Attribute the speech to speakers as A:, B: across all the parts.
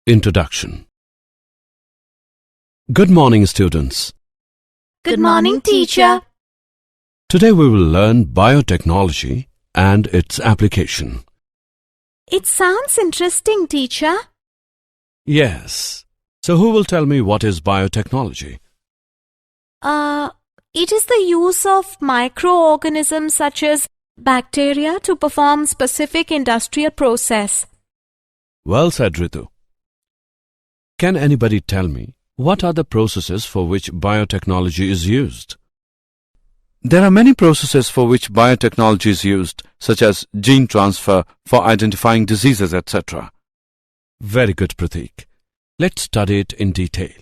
A: Introduction. Good morning, students.
B: Good morning, teacher.
A: Today we will learn biotechnology and its application.
B: It sounds interesting, teacher.
A: Yes. So who will tell me what is biotechnology?
B: It is the use of microorganisms such as bacteria to perform specific industrial process.
A: Well said, Ritu. Can anybody tell me what are the processes for which biotechnology is used?
C: There are many processes for which biotechnology is used, such as gene transfer for identifying diseases, etc.
A: Very good, Pratik. Let's study it in detail.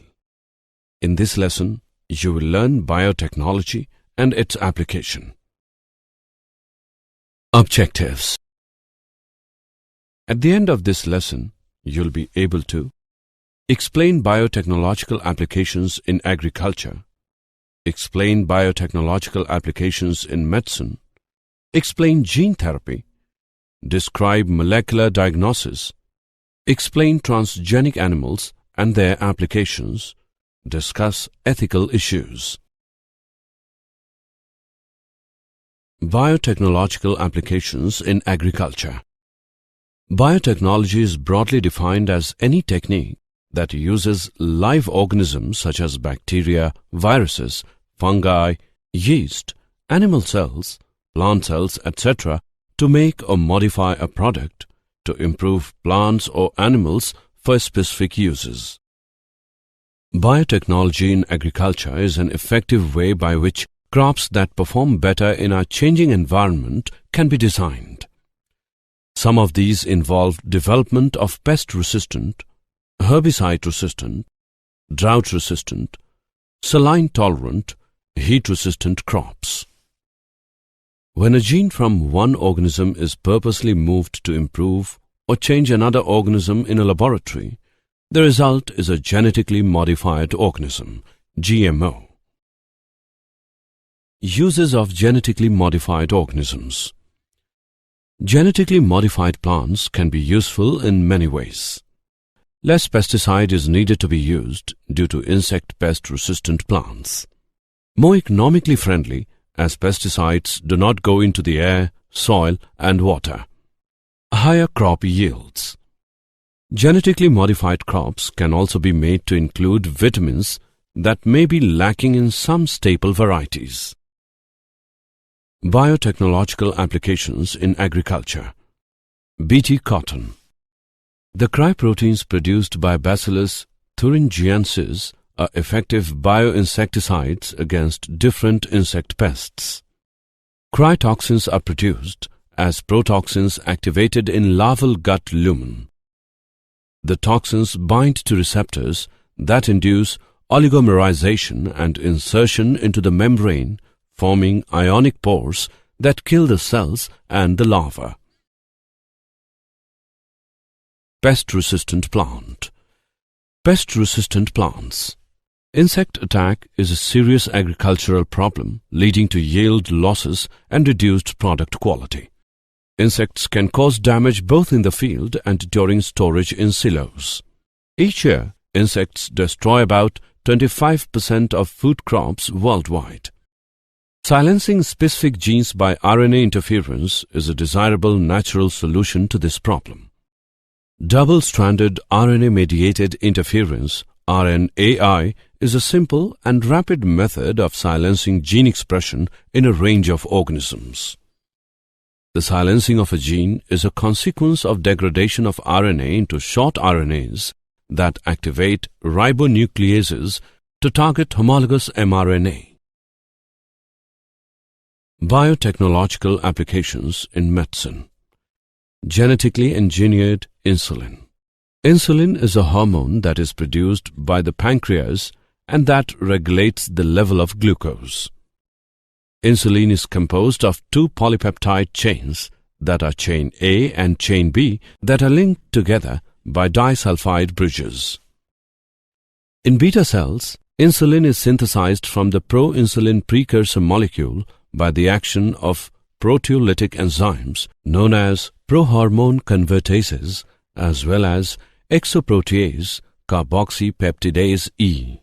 A: In this lesson, you will learn biotechnology and its application. Objectives. At the end of this lesson, you'll be able to explain biotechnological applications in agriculture, explain biotechnological applications in medicine, explain gene therapy, describe molecular diagnosis, explain transgenic animals and their applications, discuss ethical issues. Biotechnological applications in agriculture. Biotechnology is broadly defined as any technique that uses live organisms such as bacteria, viruses, fungi, yeast, animal cells, plant cells, etc. to make or modify a product to improve plants or animals for specific uses. Biotechnology in agriculture is an effective way by which crops that perform better in our changing environment can be designed. Some of these involve development of pest-resistant, herbicide-resistant, drought-resistant, saline-tolerant, heat-resistant crops. When a gene from one organism is purposely moved to improve or change another organism in a laboratory, the result is a genetically modified organism, GMO. Uses of genetically modified organisms. Genetically modified plants can be useful in many ways. Less pesticide is needed to be used due to insect pest-resistant plants. More economically friendly as pesticides do not go into the air, soil and water. Higher crop yields. Genetically modified crops can also be made to include vitamins that may be lacking in some staple varieties. Biotechnological applications in agriculture. Bt cotton. The cryoproteins produced by Bacillus thuringiensis are effective bioinsecticides against different insect pests. Cryotoxins are produced as protoxins activated in larval gut lumen. The toxins bind to receptors that induce oligomerization and insertion into the membrane, forming ionic pores that kill the cells and the larva. Pest-resistant plant. Pest-resistant plants. Insect attack is a serious agricultural problem leading to yield losses and reduced product quality. Insects can cause damage both in the field and during storage in silos. Each year, insects destroy about 25% of food crops worldwide. Silencing specific genes by RNA interference is a desirable natural solution to this problem. Double-stranded RNA-mediated interference, RNAi, is a simple and rapid method of silencing gene expression in a range of organisms. The silencing of a gene is a consequence of degradation of RNA into short RNAs that activate ribonucleases to target homologous mRNA. Biotechnological applications in medicine. Genetically engineered insulin. Insulin is a hormone that is produced by the pancreas and that regulates the level of glucose. Insulin is composed of two polypeptide chains that are chain A and chain B that are linked together by disulfide bridges. In beta cells, insulin is synthesized from the proinsulin precursor molecule by the action of proteolytic enzymes known as prohormone convertases as well as exoprotease carboxypeptidase E.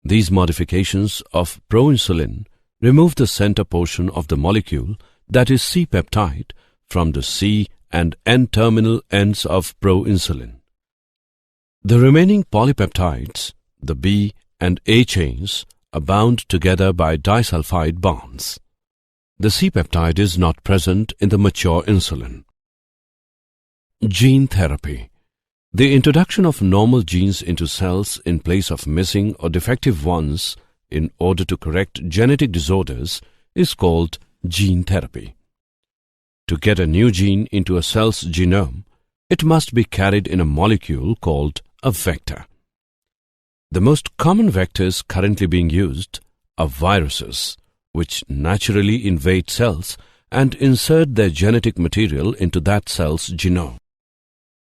A: These modifications of proinsulin remove the center portion of the molecule, that is C-peptide, from the C and N-terminal ends of proinsulin. The remaining polypeptides, the B and A chains, are bound together by disulfide bonds. The C-peptide is not present in the mature insulin. Gene therapy. The introduction of normal genes into cells in place of missing or defective ones in order to correct genetic disorders is called gene therapy. To get a new gene into a cell's genome, it must be carried in a molecule called a vector. The most common vectors currently being used are viruses, which naturally invade cells and insert their genetic material into that cell's genome.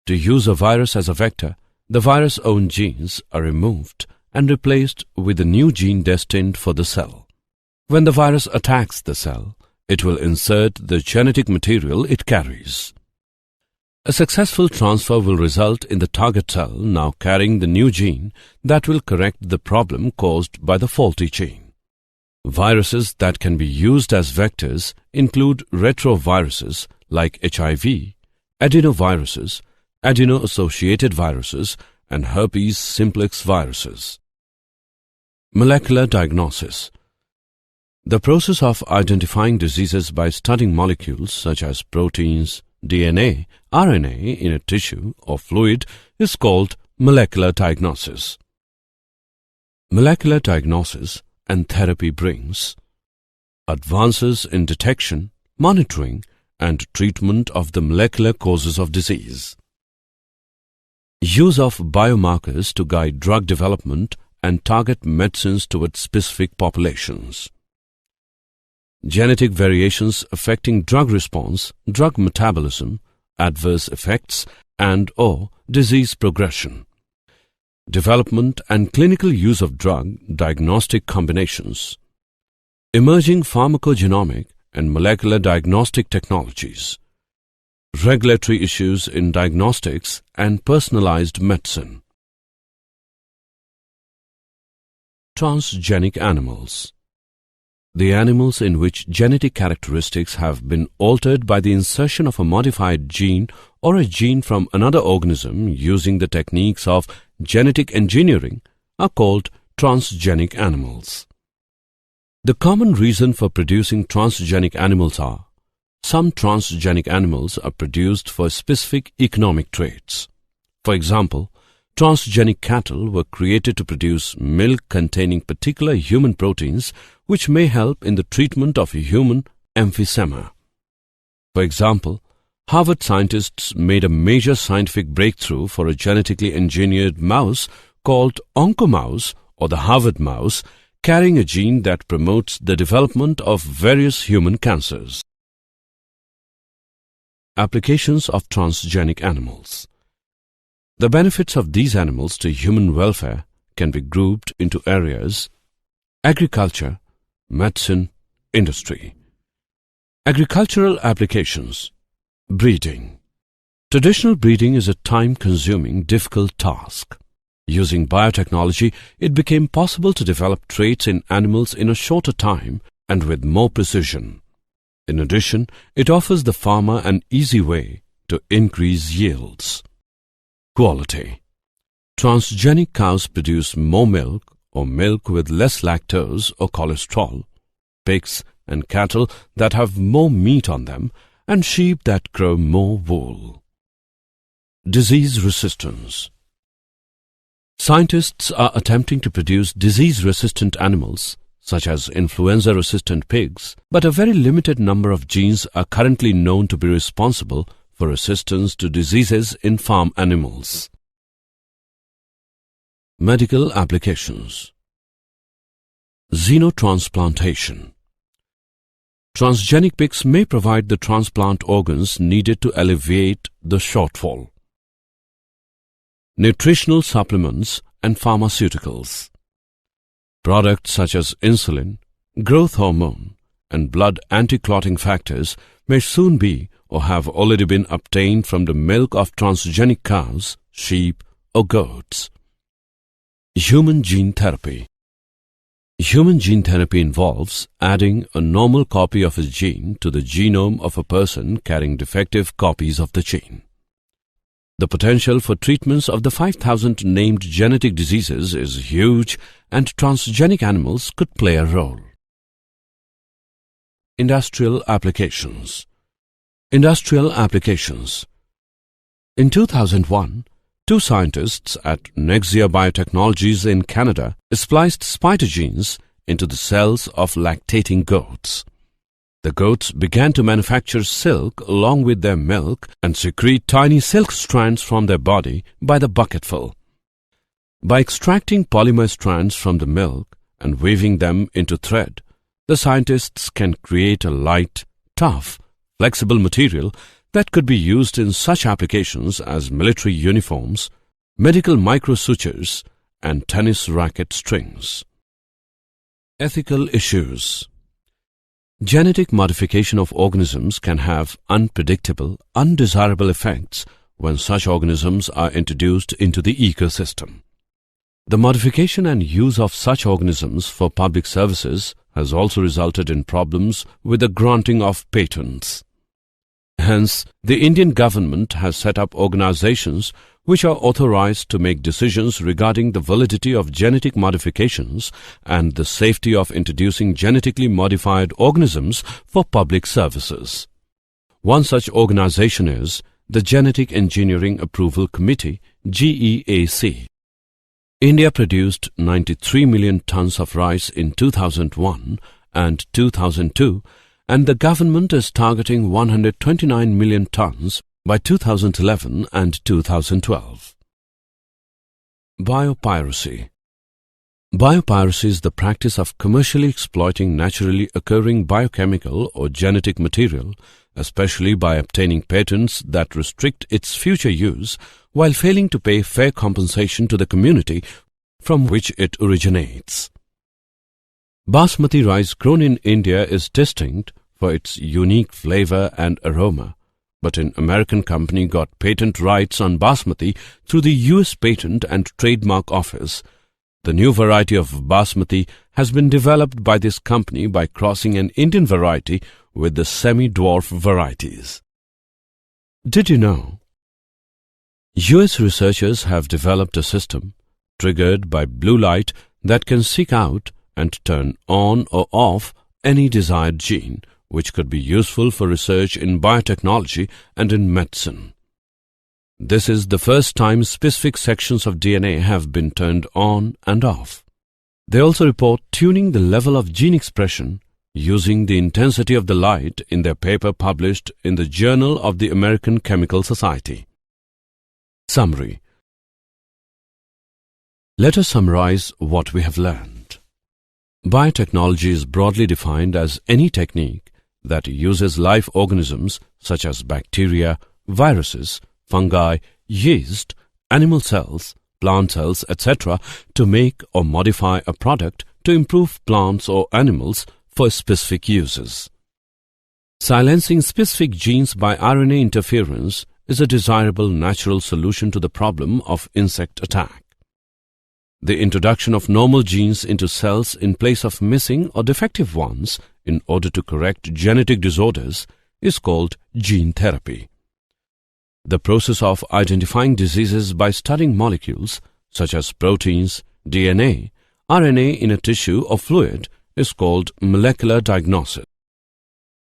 A: To use a virus as a vector, the virus' own genes are removed and replaced with a new gene destined for the cell. When the virus attacks the cell, it will insert the genetic material it carries. A successful transfer will result in the target cell now carrying the new gene that will correct the problem caused by the faulty gene. Viruses that can be used as vectors include retroviruses like HIV, adenoviruses, adeno-associated viruses, and herpes simplex viruses. Molecular diagnosis. The process of identifying diseases by studying molecules such as proteins, DNA, RNA in a tissue or fluid is called molecular diagnosis. Molecular diagnosis and therapy brings advances in detection, monitoring, and treatment of the molecular causes of disease. Use of biomarkers to guide drug development and target medicines towards specific populations. Genetic variations affecting drug response, drug metabolism, adverse effects, and/or disease progression. Development and clinical use of drug diagnostic combinations. Emerging pharmacogenomic and molecular diagnostic technologies. Regulatory issues in diagnostics and personalized medicine. Transgenic animals. The animals in which genetic characteristics have been altered by the insertion of a modified gene or a gene from another organism using the techniques of genetic engineering are called transgenic animals. The common reason for producing transgenic animals are: some transgenic animals are produced for specific economic traits. For example, transgenic cattle were created to produce milk containing particular human proteins which may help in the treatment of human emphysema. For example, Harvard scientists made a major scientific breakthrough for a genetically engineered mouse called Oncomouse or the Harvard mouse, carrying a gene that promotes the development of various human cancers. Applications of transgenic animals. The benefits of these animals to human welfare can be grouped into areas: agriculture, medicine, industry. Agricultural applications. Breeding. Traditional breeding is a time-consuming, difficult task. Using biotechnology, it became possible to develop traits in animals in a shorter time and with more precision. In addition, it offers the farmer an easy way to increase yields. Quality. Transgenic cows produce more milk or milk with less lactose or cholesterol, pigs and cattle that have more meat on them, and sheep that grow more wool. Disease resistance. Scientists are attempting to produce disease-resistant animals, such as influenza-resistant pigs, but a very limited number of genes are currently known to be responsible for resistance to diseases in farm animals. Medical applications. Xenotransplantation. Transgenic pigs may provide the transplant organs needed to alleviate the shortfall. Nutritional supplements and pharmaceuticals. Products such as insulin, growth hormone, and blood anti-clotting factors may soon be or have already been obtained from the milk of transgenic cows, sheep, or goats. Human gene therapy. Human gene therapy involves adding a normal copy of a gene to the genome of a person carrying defective copies of the gene. The potential for treatments of the 5,000 named genetic diseases is huge, and transgenic animals could play a role. Industrial applications. Industrial applications. In 2001, two scientists at Nexia Biotechnologies in Canada spliced spider genes into the cells of lactating goats. The goats began to manufacture silk along with their milk and secrete tiny silk strands from their body by the bucketful. By extracting polymer strands from the milk and weaving them into thread, the scientists can create a light, tough, flexible material that could be used in such applications as military uniforms, medical microsutures, and tennis racket strings. Ethical issues. Genetic modification of organisms can have unpredictable, undesirable effects when such organisms are introduced into the ecosystem. The modification and use of such organisms for public services has also resulted in problems with the granting of patents. Hence, the Indian government has set up organizations which are authorized to make decisions regarding the validity of genetic modifications and the safety of introducing genetically modified organisms for public services. One such organization is the Genetic Engineering Approval Committee, GEAC. India produced 93 million tons of rice in 2001 and 2002, and the government is targeting 129 million tons by 2011 and 2012. Biopiracy. Biopiracy is the practice of commercially exploiting naturally occurring biochemical or genetic material, especially by obtaining patents that restrict its future use while failing to pay fair compensation to the community from which it originates. Basmati rice grown in India is distinct for its unique flavor and aroma, but an American company got patent rights on Basmati through the US Patent and Trademark Office. The new variety of Basmati has been developed by this company by crossing an Indian variety with the semi-dwarf varieties. Did you know? US researchers have developed a system triggered by blue light that can seek out and turn on or off any desired gene, which could be useful for research in biotechnology and in medicine. This is the first time specific sections of DNA have been turned on and off. They also report tuning the level of gene expression using the intensity of the light in their paper published in the Journal of the American Chemical Society. Summary. Let us summarize what we have learned. Biotechnology is broadly defined as any technique that uses live organisms such as bacteria, viruses, fungi, yeast, animal cells, plant cells, etc. to make or modify a product to improve plants or animals for specific uses. Silencing specific genes by RNA interference is a desirable natural solution to the problem of insect attack. The introduction of normal genes into cells in place of missing or defective ones in order to correct genetic disorders is called gene therapy. The process of identifying diseases by studying molecules such as proteins, DNA, RNA in a tissue or fluid is called molecular diagnosis.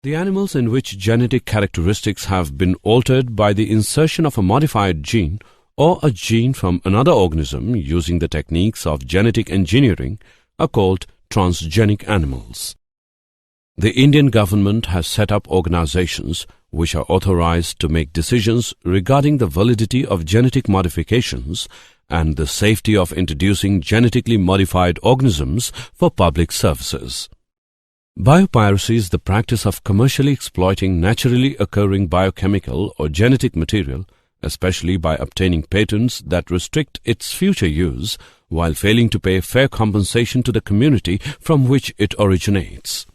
A: The animals in which genetic characteristics have been altered by the insertion of a modified gene or a gene from another organism using the techniques of genetic engineering are called transgenic animals. The Indian government has set up organizations which are authorized to make decisions regarding the validity of genetic modifications and the safety of introducing genetically modified organisms for public services. Biopiracy is the practice of commercially exploiting naturally occurring biochemical or genetic material, especially by obtaining patents that restrict its future use while failing to pay fair compensation to the community from which it originates.